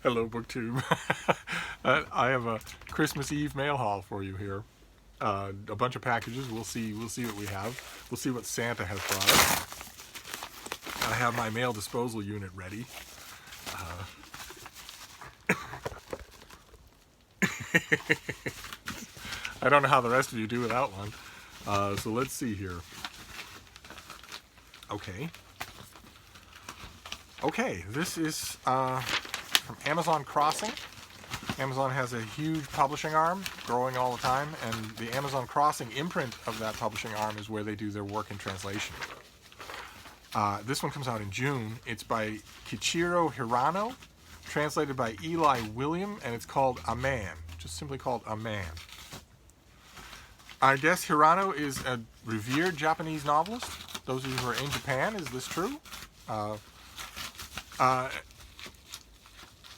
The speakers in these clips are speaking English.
Hello, BookTube. I have a Christmas Eve mail haul for you here. A bunch of packages. We'll see. We'll see what we have. We'll see what Santa has brought us. I have my mail disposal unit ready. I don't know how the rest of you do without one. So let's see here. Okay. Okay, this is from Amazon Crossing. Amazon has a huge publishing arm growing all the time, and the Amazon Crossing imprint of that publishing arm is where they do their work in translation. This one comes out in June. It's by Kichiro Hirano, translated by Eli William, and it's called A Man. Just simply called A Man. I guess Hirano is a revered Japanese novelist. Those of you who are in Japan, is this true?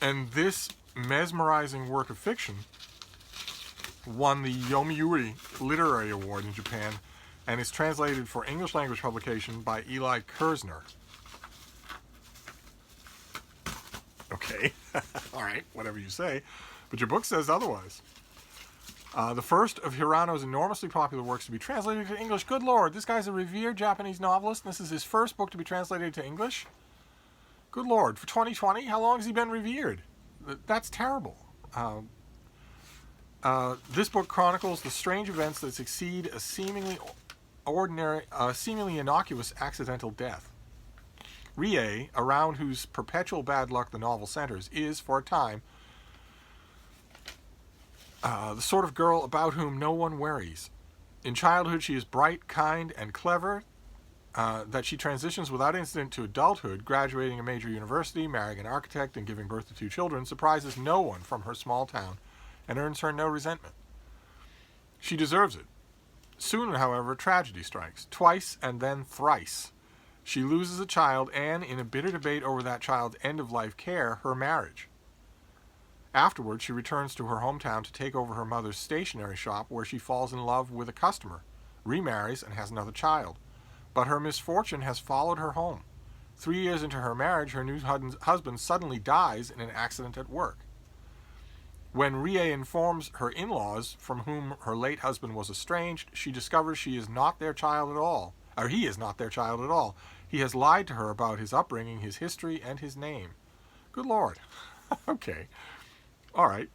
And this mesmerizing work of fiction won the Yomiuri Literary Award in Japan and is translated for English language publication by Eli Kersner. Okay, all right, whatever you say, but your book says otherwise. The first of Hirano's enormously popular works to be translated to English. Good Lord, this guy's a revered Japanese novelist, and this is his first book to be translated to English? Good Lord, for 2020, how long has he been revered? That's terrible. This book chronicles the strange events that succeed a seemingly innocuous accidental death. Rie, around whose perpetual bad luck the novel centers, is, for a time, the sort of girl about whom no one worries. In childhood, she is bright, kind, and clever. That she transitions without incident to adulthood, graduating a major university, marrying an architect, and giving birth to 2 children, surprises no one from her small town and earns her no resentment. She deserves it. Soon, however, tragedy strikes, twice and then thrice. She loses a child and, in a bitter debate over that child's end-of-life care, her marriage. Afterwards, she returns to her hometown to take over her mother's stationery shop, where she falls in love with a customer, remarries, and has another child. But her misfortune has followed her home. 3 years into her marriage, her new husband suddenly dies in an accident at work. When Rie informs her in-laws, from whom her late husband was estranged, she discovers she is not their child at all. Or he is not their child at all. He has lied to her about his upbringing, his history, and his name. Good Lord. Okay. All right.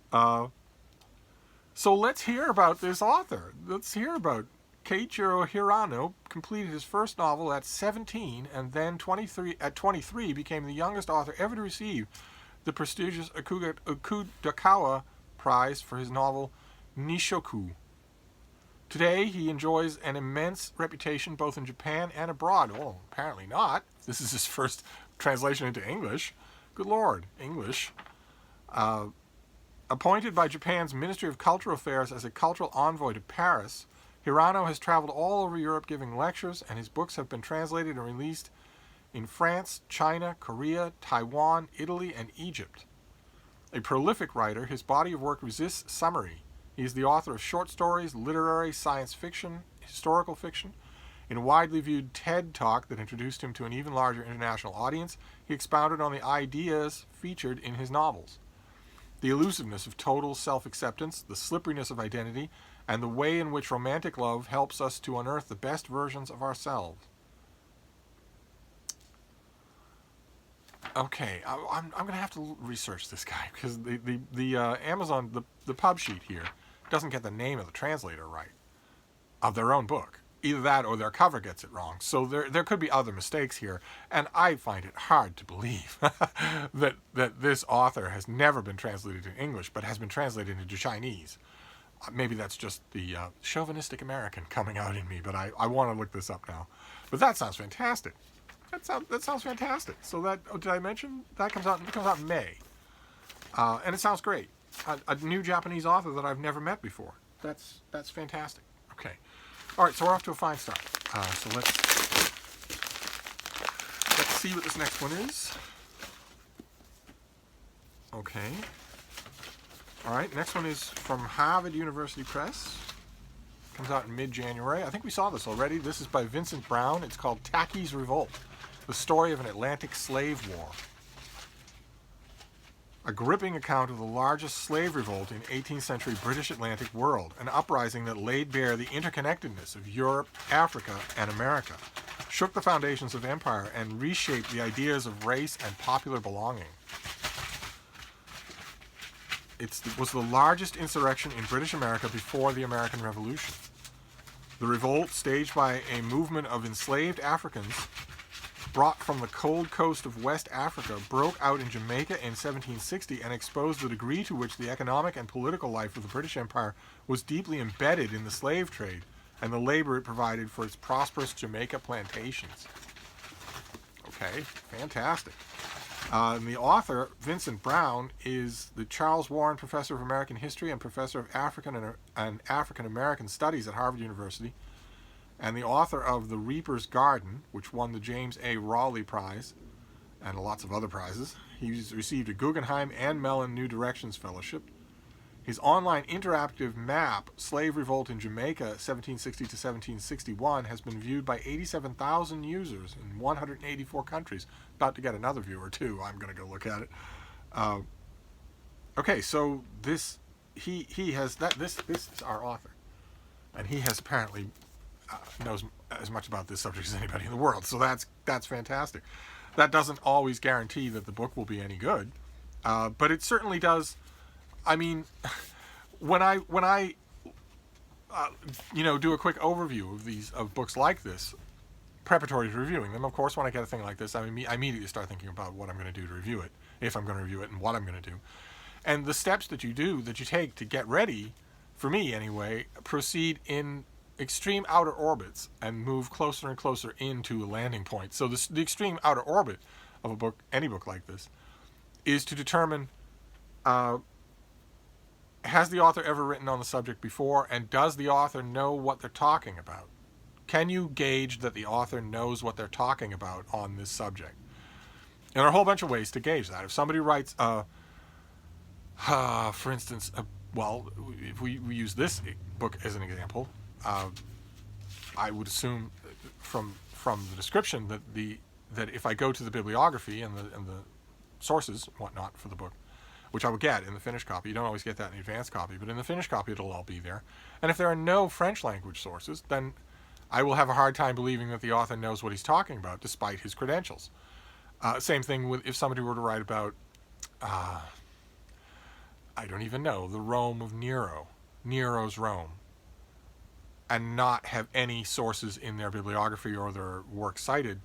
So let's hear about this author. Let's hear about Keiichiro Hirano. Completed his first novel at 17, and then at 23 became the youngest author ever to receive the prestigious Akudakawa Prize for his novel Nishoku. Today, he enjoys an immense reputation both in Japan and abroad. Oh, apparently not. This is his first translation into English. Good Lord, English. Appointed by Japan's Ministry of Cultural Affairs as a cultural envoy to Paris, Hirano has traveled all over Europe giving lectures, and his books have been translated and released in France, China, Korea, Taiwan, Italy, and Egypt. A prolific writer, his body of work resists summary. He is the author of short stories, literary, science fiction, historical fiction. In a widely viewed TED Talk that introduced him to an even larger international audience, he expounded on the ideas featured in his novels. The elusiveness of total self-acceptance, the slipperiness of identity, and the way in which romantic love helps us to unearth the best versions of ourselves. Okay, I'm going to have to research this guy, because the Amazon, the pub sheet here, doesn't get the name of the translator right, of their own book. Either that or their cover gets it wrong. So there could be other mistakes here, and I find it hard to believe that this author has never been translated into English, but has been translated into Chinese. Maybe that's just the chauvinistic American coming out in me, but I want to look this up now. But that sounds fantastic. That sounds fantastic. So did I mention that comes out? It comes out in May, and it sounds great. A new Japanese author that I've never met before. That's fantastic. Okay, all right. So we're off to a fine start. So let's see what this next one is. Okay. All right. Next one is from Harvard University Press. Comes out in mid-January. I think we saw this already. This is by Vincent Brown. It's called Tackies Revolt: The Story of an Atlantic Slave War. a gripping account of the largest slave revolt in 18th century British Atlantic world, an uprising that laid bare the interconnectedness of Europe, Africa, and America, shook the foundations of empire, and reshaped the ideas of race and popular belonging. It was the largest insurrection in British America before the American Revolution. The revolt, staged by a movement of enslaved Africans brought from the cold coast of West Africa, broke out in Jamaica in 1760 and exposed the degree to which the economic and political life of the British Empire was deeply embedded in the slave trade and the labor it provided for its prosperous Jamaica plantations. Okay, fantastic. And the author, Vincent Brown, is the Charles Warren Professor of American History and Professor of African and African American Studies at Harvard University, and the author of The Reaper's Garden, which won the James A. Rowley Prize and lots of other prizes. He's received a Guggenheim and Mellon New Directions Fellowship. His online interactive map, Slave Revolt in Jamaica, 1760 to 1761, has been viewed by 87,000 users in 184 countries. About to get another view or two. I'm going to go look at it. Okay, so this is our author, and he has apparently knows as much about this subject as anybody in the world. So that's fantastic. That doesn't always guarantee that the book will be any good, but it certainly does. I mean, when I do a quick overview of books like this, preparatory to reviewing them, of course, when I get a thing like this, I immediately start thinking about what I'm going to do to review it, if I'm going to review it, and what I'm going to do, and the steps that you take to get ready, for me anyway, proceed in extreme outer orbits and move closer and closer into a landing point. So the extreme outer orbit of a book, any book like this, is to determine, has the author ever written on the subject before, and does the author know what they're talking about? Can you gauge that the author knows what they're talking about on this subject? And there are a whole bunch of ways to gauge that. If somebody writes, for instance, if we use this book as an example, I would assume from the description that if I go to the bibliography and the sources and whatnot for the book, which I would get in the finished copy. You don't always get that in the advanced copy, but in the finished copy it'll all be there. And if there are no French language sources, then I will have a hard time believing that the author knows what he's talking about, despite his credentials. Same thing with if somebody were to write about, I don't even know, the Rome of Nero, Nero's Rome, and not have any sources in their bibliography or their works cited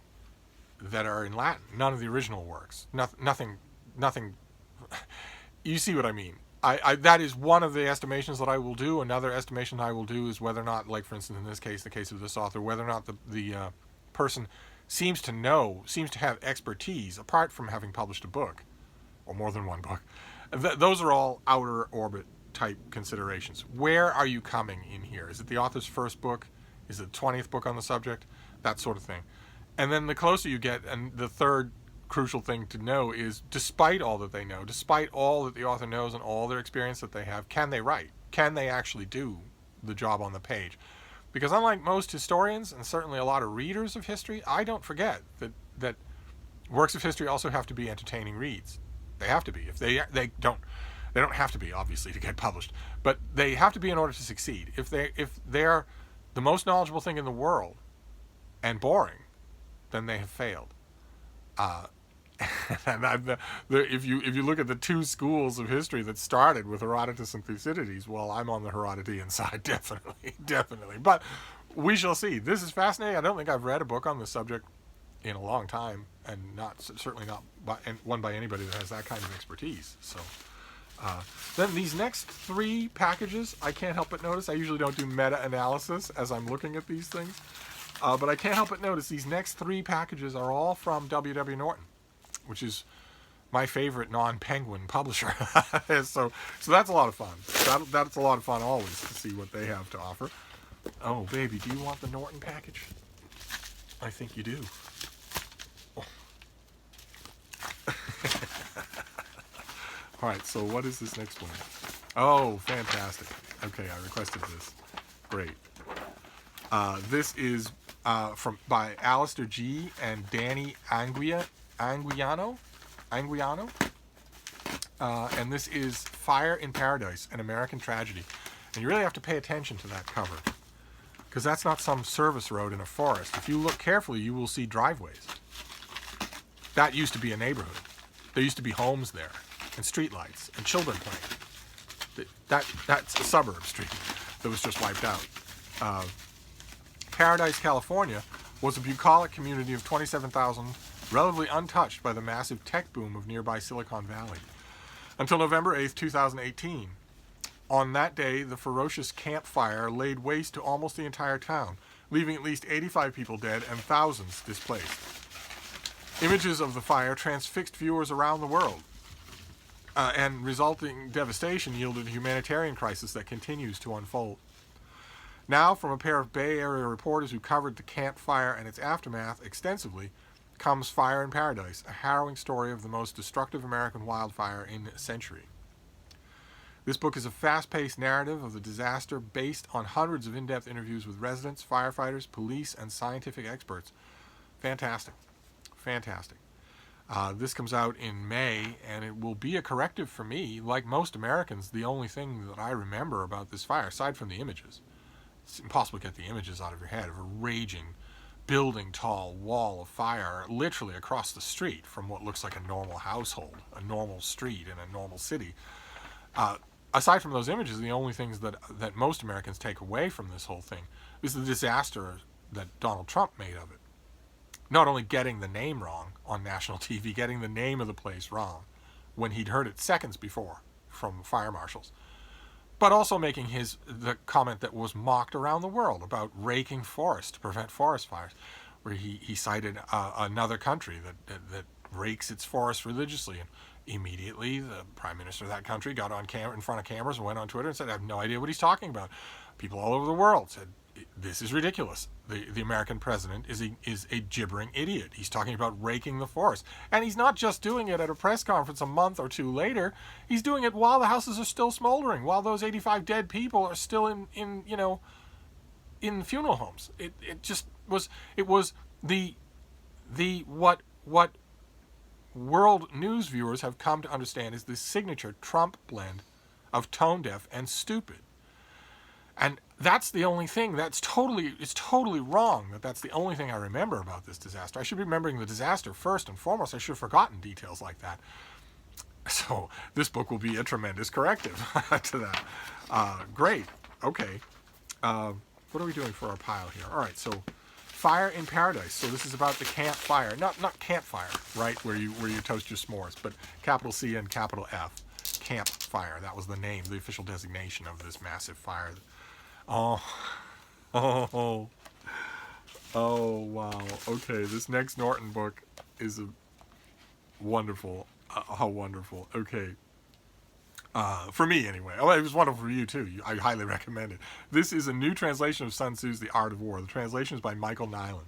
that are in Latin. None of the original works. Nothing. You see what I mean. That is one of the estimations that I will do. Another estimation I will do is whether or not, like for instance in this case, the case of this author, whether or not the person seems to have expertise apart from having published a book, or more than one book. Those are all outer orbit type considerations. Where are you coming in here? Is it the author's first book? Is it the 20th book on the subject? That sort of thing. And then the closer you get, and the third crucial thing to know is, despite all that they know, despite all that the author knows and all their experience that they have, can they write? Can they actually do the job on the page? Because unlike most historians, and certainly a lot of readers of history, I don't forget that works of history also have to be entertaining reads. They have to be. If they don't have to be, obviously, to get published, but they have to be in order to succeed. If they're the most knowledgeable thing in the world and boring, then they have failed. And if you look at the two schools of history that started with Herodotus and Thucydides, well, I'm on the Herodotean side, definitely. But we shall see. This is fascinating. I don't think I've read a book on this subject in a long time, and certainly not one by anybody that has that kind of expertise. So then these next three packages, I can't help but notice. I usually don't do meta-analysis as I'm looking at these things, but I can't help but notice these next three packages are all from W.W. Norton, which is my favorite non-Penguin publisher. so that's a lot of fun. That's a lot of fun always to see what they have to offer. Oh, baby, do you want the Norton package? I think you do. Oh. All right, so what is this next one? Oh, fantastic. Okay, I requested this. Great. This is by Alistair G. and Danny Anguiano. and this is Fire in Paradise, an American Tragedy. And you really have to pay attention to that cover, because that's not some service road in a forest. If you look carefully, you will see driveways. That used to be a neighborhood. There used to be homes there, and streetlights, and children playing. That's a suburb street that was just wiped out. Paradise, California, was a bucolic community of 27,000, relatively untouched by the massive tech boom of nearby Silicon Valley. Until November 8th, 2018. On that day, the ferocious campfire laid waste to almost the entire town, leaving at least 85 people dead and thousands displaced. Images of the fire transfixed viewers around the world, and resulting devastation yielded a humanitarian crisis that continues to unfold. Now, from a pair of Bay Area reporters who covered the campfire and its aftermath extensively, comes Fire in Paradise, a harrowing story of the most destructive American wildfire in a century. This book is a fast-paced narrative of the disaster based on hundreds of in-depth interviews with residents, firefighters, police, and scientific experts. Fantastic. Fantastic. This comes out in May, and it will be a corrective for me. Like most Americans, the only thing that I remember about this fire, aside from the images, it's impossible to get the images out of your head of a raging, building-tall wall of fire literally across the street from what looks like a normal household, a normal street in a normal city. Aside from those images, the only things that most Americans take away from this whole thing is the disaster that Donald Trump made of it. Not only getting the name wrong on national TV, getting the name of the place wrong when he'd heard it seconds before from fire marshals, but also making the comment that was mocked around the world about raking forests to prevent forest fires, where he cited another country that rakes its forests religiously. And immediately, the prime minister of that country got on camera in front of cameras and went on Twitter and said, "I have no idea what he's talking about." People all over the world said, "This is ridiculous. The American president is a gibbering idiot. He's talking about raking the forest." And he's not just doing it at a press conference a month or two later. He's doing it while the houses are still smoldering, while those 85 dead people are still in funeral homes. It was what world news viewers have come to understand is the signature Trump blend of tone deaf and stupid. And that's the only thing it's totally wrong that's the only thing I remember about this disaster. I should be remembering the disaster first and foremost. I should have forgotten details like that. So this book will be a tremendous corrective to that. Great. Okay. What are we doing for our pile here? All right. So Fire in Paradise. So this is about the campfire, not campfire, right? Where you toast your s'mores, but capital C and capital F. Campfire. That was the name, the official designation of this massive fire. Oh, wow. Okay, this next Norton book is wonderful. How wonderful. Okay. For me, anyway. Oh, it was wonderful for you, too. I highly recommend it. This is a new translation of Sun Tzu's The Art of War. The translation is by Michael Nyland.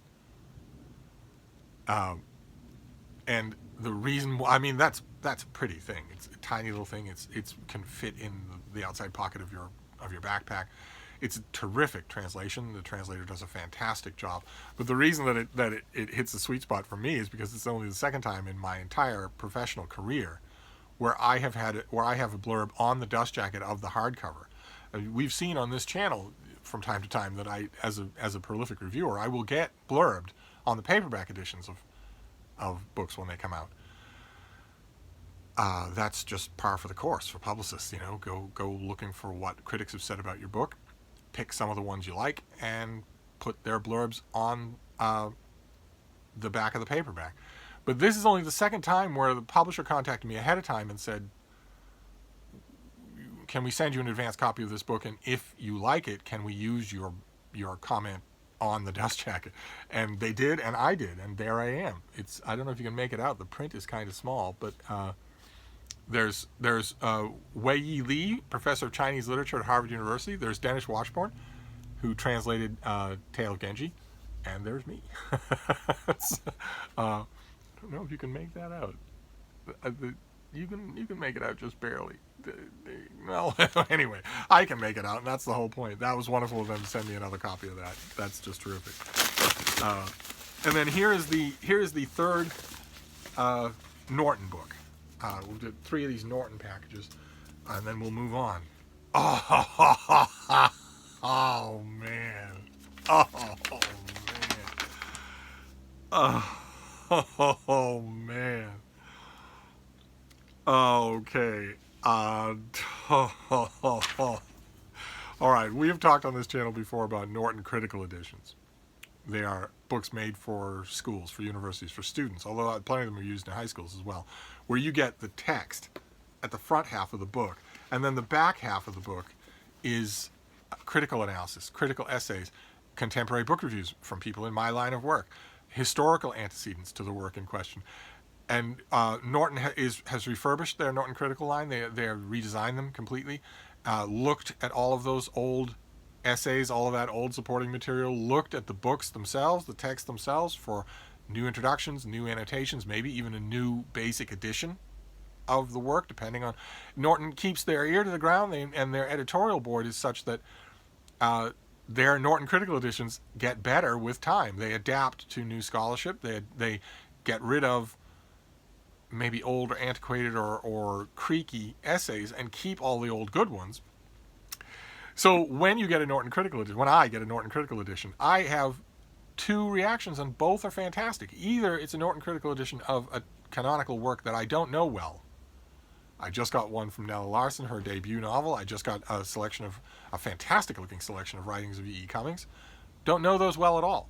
And the reason why, that's a pretty thing. It's a tiny little thing. It can fit in the outside pocket of your backpack. It's a terrific translation. The translator does a fantastic job. But the reason that it hits the sweet spot for me is because it's only the second time in my entire professional career where I have a blurb on the dust jacket of the hardcover. We've seen on this channel from time to time that I, as a prolific reviewer, I will get blurbed on the paperback editions of books when they come out. That's just par for the course for publicists. Go looking for what critics have said about your book, pick some of the ones you like, and put their blurbs on the back of the paperback. But this is only the second time where the publisher contacted me ahead of time and said, "Can we send you an advance copy of this book? And if you like it, can we use your comment on the dust jacket?" And they did, and I did, and there I am. I don't know if you can make it out. The print is kind of small, but there's Wei Yi Li, professor of Chinese literature at Harvard University. There's Dennis Washburn, who translated Tale of Genji, and there's me. I don't know if you can make that out. You can make it out just barely. Well, anyway, I can make it out, and that's the whole point. That was wonderful of them to send me another copy of that. That's just terrific. And then here is the third Norton book. We'll do 3 of these Norton packages, and then we'll move on. Oh man. Oh man. Oh man. Okay. All right. We have talked on this channel before about Norton Critical Editions. They are books made for schools, for universities, for students, although plenty of them are used in high schools as well, where you get the text at the front half of the book, and then the back half of the book is critical analysis, critical essays, contemporary book reviews from people in my line of work, historical antecedents to the work in question. And Norton has refurbished their Norton Critical line. They have redesigned them completely, looked at all of those old essays, all of that old supporting material, looked at the books themselves, the text themselves, for new introductions, new annotations, maybe even a new basic edition of the work, depending on. Norton keeps their ear to the ground, and their editorial board is such that their Norton Critical Editions get better with time. They adapt to new scholarship. They get rid of maybe old or antiquated or creaky essays and keep all the old good ones. So when you get a Norton Critical Edition, when I get a Norton Critical Edition, I have 2 reactions, and both are fantastic. Either it's a Norton Critical Edition of a canonical work that I don't know well. I just got one from Nella Larson, her debut novel. I just got a fantastic-looking selection of writings of E.E. Cummings. Don't know those well at all.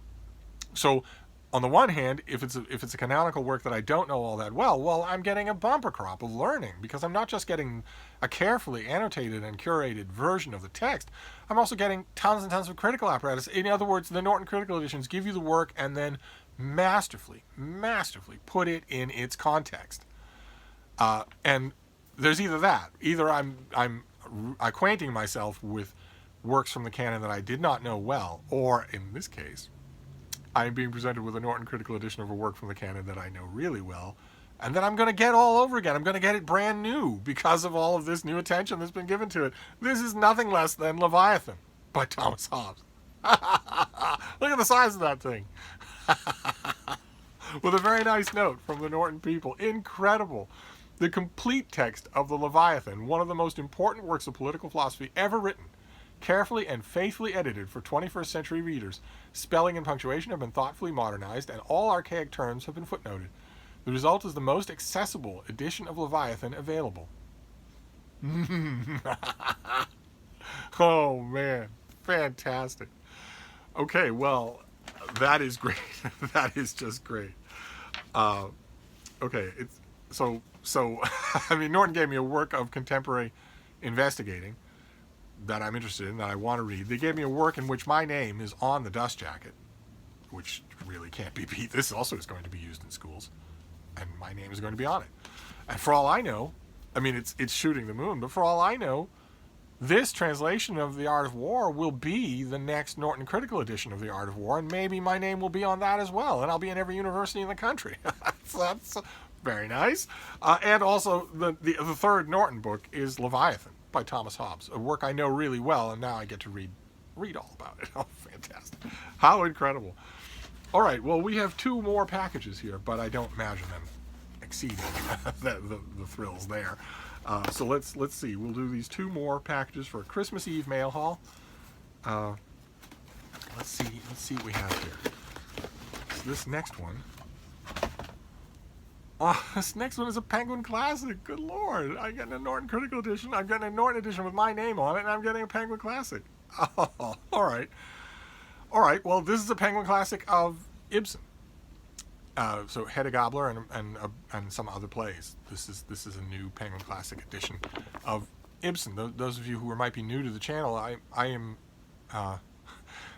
So on the one hand, if it's a canonical work that I don't know all that well, I'm getting a bumper crop of learning, because I'm not just getting a carefully annotated and curated version of the text. I'm also getting tons and tons of critical apparatus. In other words, the Norton Critical Editions give you the work and then masterfully put it in its context. And there's either I'm acquainting myself with works from the canon that I did not know well, or in this case, I'm being presented with a Norton Critical Edition of a work from the canon that I know really well, and then I'm going to get all over again. I'm going to get it brand new because of all of this new attention that's been given to it. This is nothing less than Leviathan by Thomas Hobbes. Look at the size of that thing. With a very nice note from the Norton people. Incredible. The complete text of the Leviathan, one of the most important works of political philosophy ever written, carefully and faithfully edited for 21st century readers. Spelling and punctuation have been thoughtfully modernized, and all archaic terms have been footnoted. The result is the most accessible edition of Leviathan available. Oh man, fantastic. Okay, well, that is great. That is just great. Okay, so I mean, Norton gave me a work of contemporary investigating that I'm interested in, that I want to read. They gave me a work in which my name is on the dust jacket, which really can't be beat. This also is going to be used in schools, and my name is going to be on it. And for all I know, I mean, it's shooting the moon, but for all I know, this translation of The Art of War will be the next Norton Critical Edition of The Art of War, and maybe my name will be on that as well, and I'll be in every university in the country. So that's very nice. And also, the third Norton book is Leviathan by Thomas Hobbes, a work I know really well, and now I get to read all about it. Oh, fantastic. How incredible. All right, well, we have 2 more packages here, but I don't imagine them exceeding the thrills there. So let's see. We'll do these 2 more packages for a Christmas Eve mail haul. Let's see what we have here. So this next one. Oh, this next one is a Penguin Classic. Good Lord. I'm getting a Norton Critical Edition. I'm getting a Norton Edition with my name on it, and I'm getting a Penguin Classic. Oh, all right. All right, well, this is a Penguin Classic of Ibsen. So Hedda Gabler and some other plays. This is a new Penguin Classic edition of Ibsen. Those of you who might be new to the channel, I am...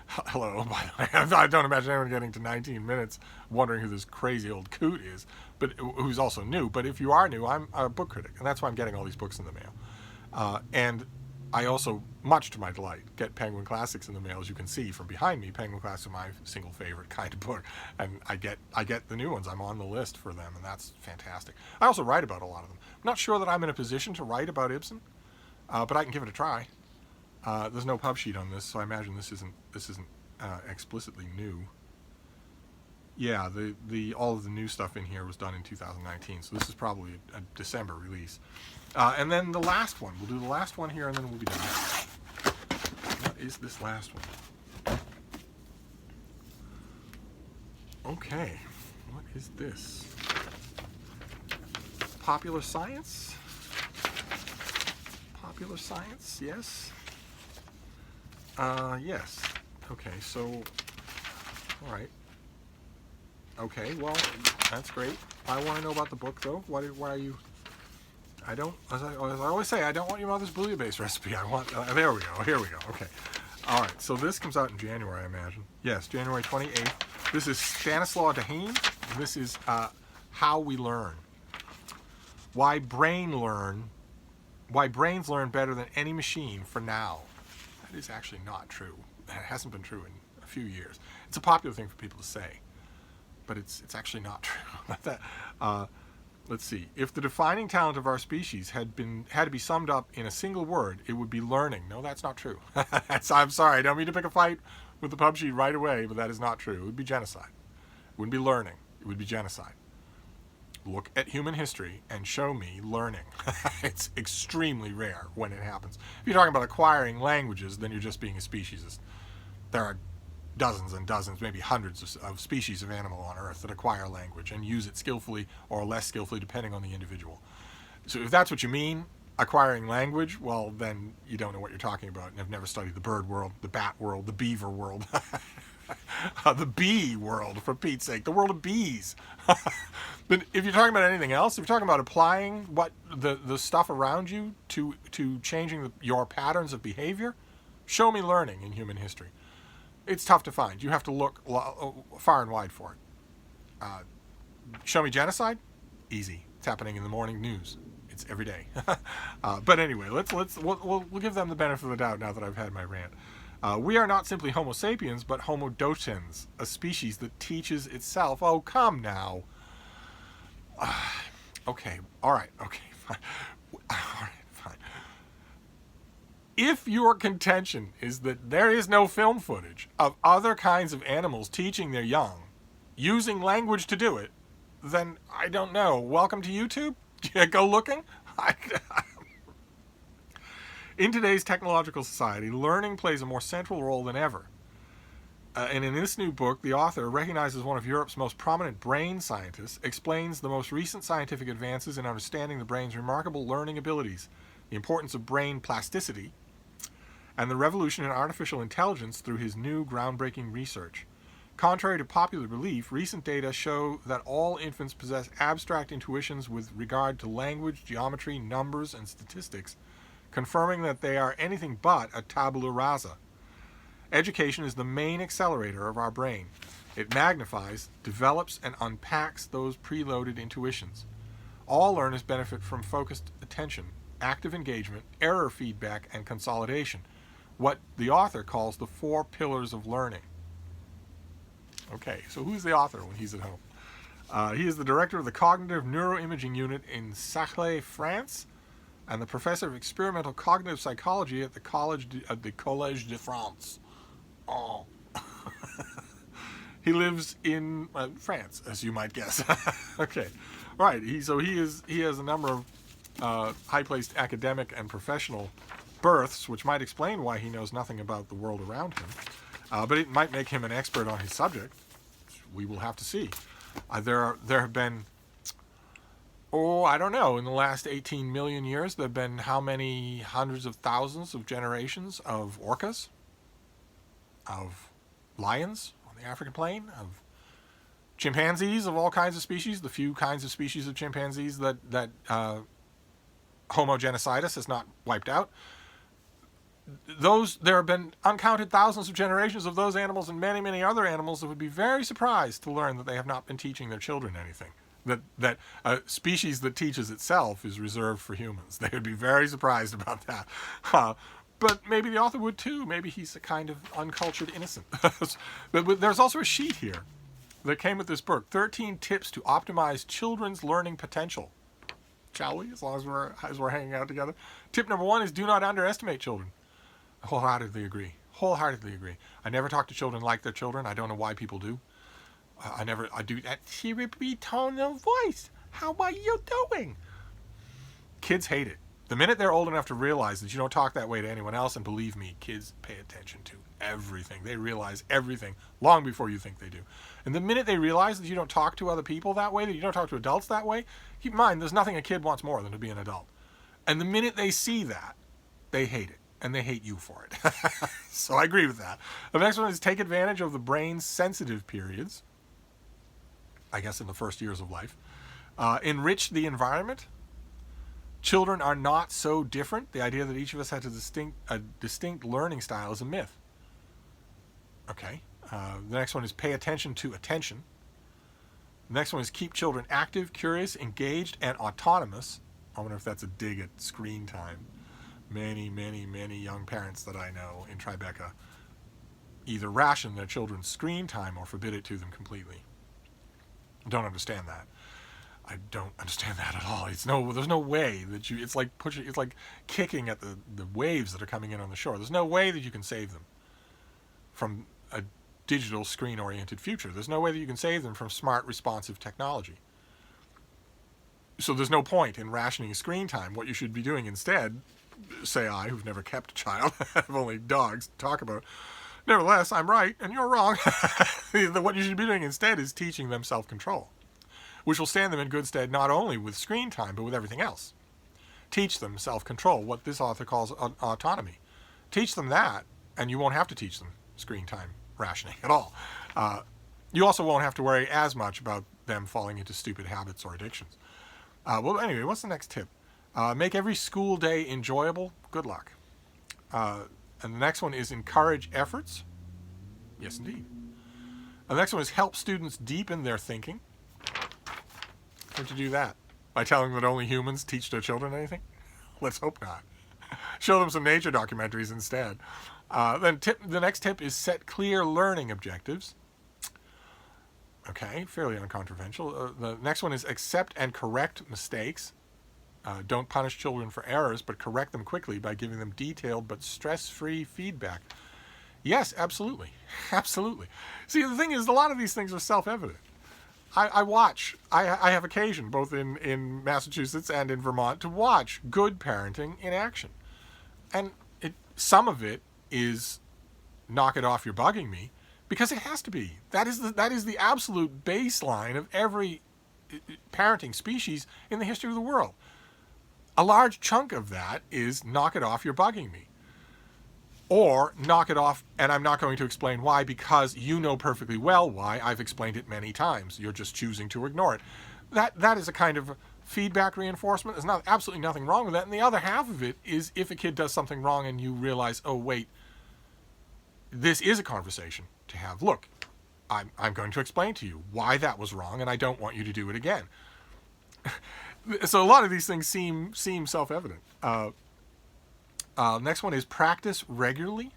hello, by the way. I don't imagine anyone getting to 19 minutes wondering who this crazy old coot is, but who's also new. But if you are new, I'm a book critic, and that's why I'm getting all these books in the mail. And I also, much to my delight, get Penguin Classics in the mail. As you can see from behind me, Penguin Classics are my single favorite kind of book, and I get the new ones. I'm on the list for them, and that's fantastic. I also write about a lot of them. I'm not sure that I'm in a position to write about Ibsen, but I can give it a try. There's no pub sheet on this, so I imagine this isn't explicitly new. Yeah, the all of the new stuff in here was done in 2019, so this is probably a December release. And then the last one. We'll do the last one here, and then we'll be done. What is this last one? Okay, what is this? Popular Science? Popular Science, yes. Yes. Okay, so, all right. Okay, well, that's great. I want to know about the book, though. Why are you... I don't... As I always say, I don't want your mother's bouillabaisse recipe. I want... there we go. Here we go. Okay. All right, so this comes out in January, I imagine. Yes, January 28th. This is Stanislaw Dehaene. This is How We Learn. Why brains learn better than any machine for now. That is actually not true. It hasn't been true in a few years. It's a popular thing for people to say, but it's actually not true. Let's see. If the defining talent of our species had to be summed up in a single word, it would be learning. No, that's not true. I'm sorry. I don't mean to pick a fight with the pub sheet right away, but that is not true. It would be genocide. It wouldn't be learning. It would be genocide. Look at human history and show me learning. It's extremely rare when it happens. If you're talking about acquiring languages, then you're just being a speciesist. There are dozens and dozens, maybe hundreds of species of animal on Earth that acquire language and use it skillfully or less skillfully depending on the individual. So if that's what you mean, acquiring language, well, then you don't know what you're talking about and have never studied the bird world, the bat world, the beaver world, the bee world, for Pete's sake, the world of bees. But if you're talking about anything else, if you're talking about applying what the stuff around you to changing your patterns of behavior, show me learning in human history. It's tough to find. You have to look far and wide for it. Show me genocide? Easy. It's happening in the morning news. It's every day. But anyway, we'll give them the benefit of the doubt now that I've had my rant. We are not simply Homo sapiens, but Homo docens, a species that teaches itself. Oh, come now. Okay. All right. Okay. Fine. All right. Fine. If your contention is that there is no film footage of other kinds of animals teaching their young, using language to do it, then I don't know. Welcome to YouTube? Go looking? In today's technological society, learning plays a more central role than ever. And in this new book, the author, recognized as one of Europe's most prominent brain scientists, explains the most recent scientific advances in understanding the brain's remarkable learning abilities, the importance of brain plasticity, and the revolution in artificial intelligence through his new groundbreaking research. Contrary to popular belief, recent data show that all infants possess abstract intuitions with regard to language, geometry, numbers, and statistics, confirming that they are anything but a tabula rasa. Education is the main accelerator of our brain. It magnifies, develops, and unpacks those preloaded intuitions. All learners benefit from focused attention, active engagement, error feedback, and consolidation, what the author calls the 4 pillars of learning. Okay, so who's the author when he's at home? He is the director of the Cognitive Neuroimaging Unit in Saclay, France, and the professor of experimental cognitive psychology at the Collège de France. Oh. He lives in France, as you might guess. Okay, right. He has a number of high-placed academic and professional births, which might explain why he knows nothing about the world around him. But it might make him an expert on his subject. We will have to see. There have been, I don't know, in the last 18 million years, there have been how many hundreds of thousands of generations of orcas, of lions on the African plain, of chimpanzees of all kinds of species, the few kinds of species of chimpanzees that Homo genocidus has not wiped out. There have been uncounted thousands of generations of those animals and many, many other animals that would be very surprised to learn that they have not been teaching their children anything. That a species that teaches itself is reserved for humans. They would be very surprised about that. But maybe the author would too. Maybe he's a kind of uncultured innocent. But there's also a sheet here that came with this book, 13 tips to optimize children's learning potential. Shall we, as long as we're hanging out together? Tip number 1 is do not underestimate children. Wholeheartedly agree. I never talk to children like they're children. I don't know why people do. I do that chirpy tone of voice. How are you doing? Kids hate it. The minute they're old enough to realize that you don't talk that way to anyone else, and believe me, kids pay attention to everything. They realize everything long before you think they do. And the minute they realize that you don't talk to other people that way, that you don't talk to adults that way, keep in mind, there's nothing a kid wants more than to be an adult. And the minute they see that, they hate it. And they hate you for it. So I agree with that. The next one is take advantage of the brain's sensitive periods, I guess in the first years of life. Enrich the environment. Children are not so different. The idea that each of us has a distinct learning style is a myth. Okay. The next one is pay attention to attention. The next one is keep children active, curious, engaged, and autonomous. I wonder if that's a dig at screen time. Many, many, many young parents that I know in Tribeca either ration their children's screen time or forbid it to them completely. Don't understand that. I don't understand that at all. There's no way that it's like kicking at the waves that are coming in on the shore. There's no way that you can save them from a digital screen-oriented future. There's no way that you can save them from smart, responsive technology. So there's no point in rationing screen time. What you should be doing instead, say I, who've never kept a child, have only dogs to talk about. Nevertheless, I'm right and you're wrong. What you should be doing instead is teaching them self-control, which will stand them in good stead not only with screen time, but with everything else. Teach them self-control, what this author calls autonomy. Teach them that, and you won't have to teach them screen time rationing at all. You also won't have to worry as much about them falling into stupid habits or addictions. Well, anyway, what's the next tip? Make every school day enjoyable. Good luck. And the next one is encourage efforts. Yes, indeed. And the next one is help students deepen their thinking. How'd you do that? By telling them that only humans teach their children anything? Let's hope not. Show them some nature documentaries instead. The next tip is set clear learning objectives. Okay, fairly uncontroversial. The next one is accept and correct mistakes. Don't punish children for errors, but correct them quickly by giving them detailed but stress-free feedback. Yes, absolutely. Absolutely. See, the thing is, a lot of these things are self-evident. I have occasion, both in Massachusetts and in Vermont, to watch good parenting in action. And some of it is knock it off, you're bugging me, because it has to be. That is the absolute baseline of every parenting species in the history of the world. A large chunk of that is knock it off, you're bugging me. Or knock it off, and I'm not going to explain why, because you know perfectly well why. I've explained it many times. You're just choosing to ignore it. That is a kind of feedback reinforcement. There's absolutely nothing wrong with that. And the other half of it is if a kid does something wrong and you realize, oh, wait, this is a conversation to have. Look, I'm going to explain to you why that was wrong, and I don't want you to do it again. So a lot of these things seem self-evident. Next one is practice regularly.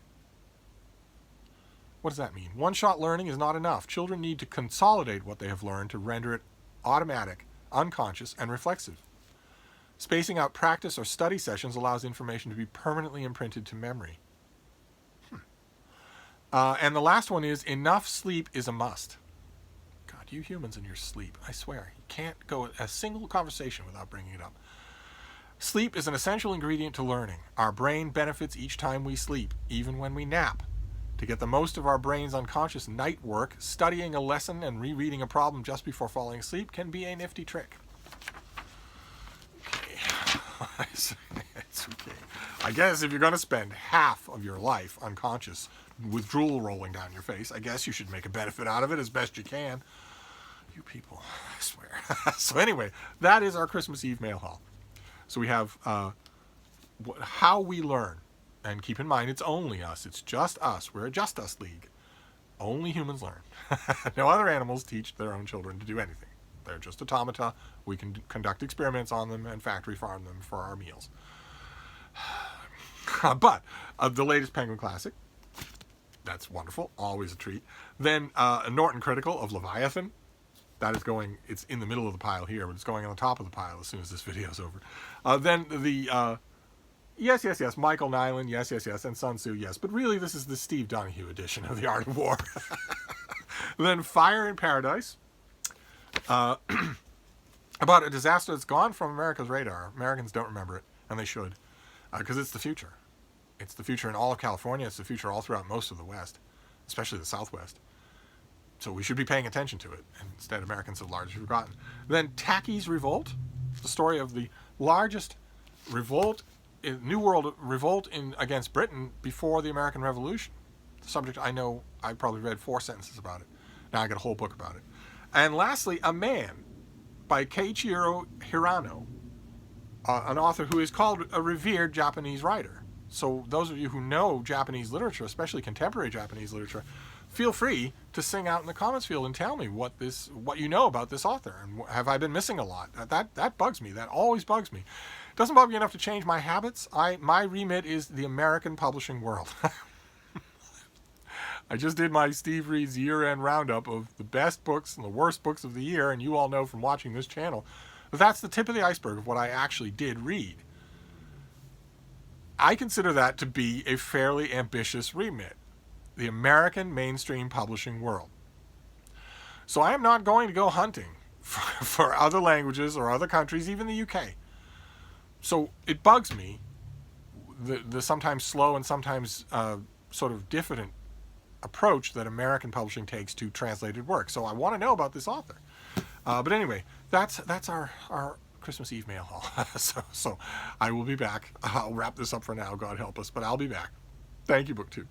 What does that mean? One-shot learning is not enough. Children need to consolidate what they have learned to render it automatic, unconscious, and reflexive. Spacing out practice or study sessions allows information to be permanently imprinted to memory. And the last one is enough sleep is a must. God, you humans and your sleep, I swear. You can't go a single conversation without bringing it up. Sleep is an essential ingredient to learning. Our brain benefits each time we sleep, even when we nap. To get the most of our brain's unconscious night work, studying a lesson and rereading a problem just before falling asleep can be a nifty trick. Okay. It's okay. I guess if you're going to spend half of your life unconscious with drool rolling down your face, I guess you should make a benefit out of it as best you can. You people, I swear. So anyway, that is our Christmas Eve mail haul. So we have how we learn. And keep in mind, it's only us. It's just us. We're a Just Us League. Only humans learn. No other animals teach their own children to do anything. They're just automata. We can conduct experiments on them and factory farm them for our meals. But the latest Penguin Classic, that's wonderful. Always a treat. Then a Norton Critical of Leviathan. That is going, it's in the middle of the pile here, but it's going on the top of the pile as soon as this video is over. Then the... Yes, Michael Nyland, yes, and Sun Tzu, yes. But really, this is the Steve Donahue edition of The Art of War. Then Fire in Paradise, about a disaster that's gone from America's radar. Americans don't remember it, and they should, because it's the future. It's the future in all of California. It's the future all throughout most of the West, especially the Southwest. So we should be paying attention to it. And instead, Americans have largely forgotten. Then Tackies Revolt, the story of the largest revolt, New World revolt against Britain before the American Revolution. The subject I know, I probably read 4 sentences about it. Now I got a whole book about it. And lastly, A Man by Keiichiro Hirano, an author who is called a revered Japanese writer. So those of you who know Japanese literature, especially contemporary Japanese literature, feel free to sing out in the comments field and tell me what you know about this author, and have I been missing a lot? That bugs me. That always bugs me. It doesn't bug me enough to change my habits. My remit is the American publishing world. I just did my Steve Reed's year-end roundup of the best books and the worst books of the year, and you all know from watching this channel that that's the tip of the iceberg of what I actually did read. I consider that to be a fairly ambitious remit. The American mainstream publishing world. So I am not going to go hunting for other languages or other countries, even the UK. So it bugs me, the sometimes slow and sometimes sort of diffident approach that American publishing takes to translated work. So I want to know about this author. But anyway, that's our Christmas Eve mail haul. so I will be back. I'll wrap this up for now, God help us, but I'll be back. Thank you, BookTube.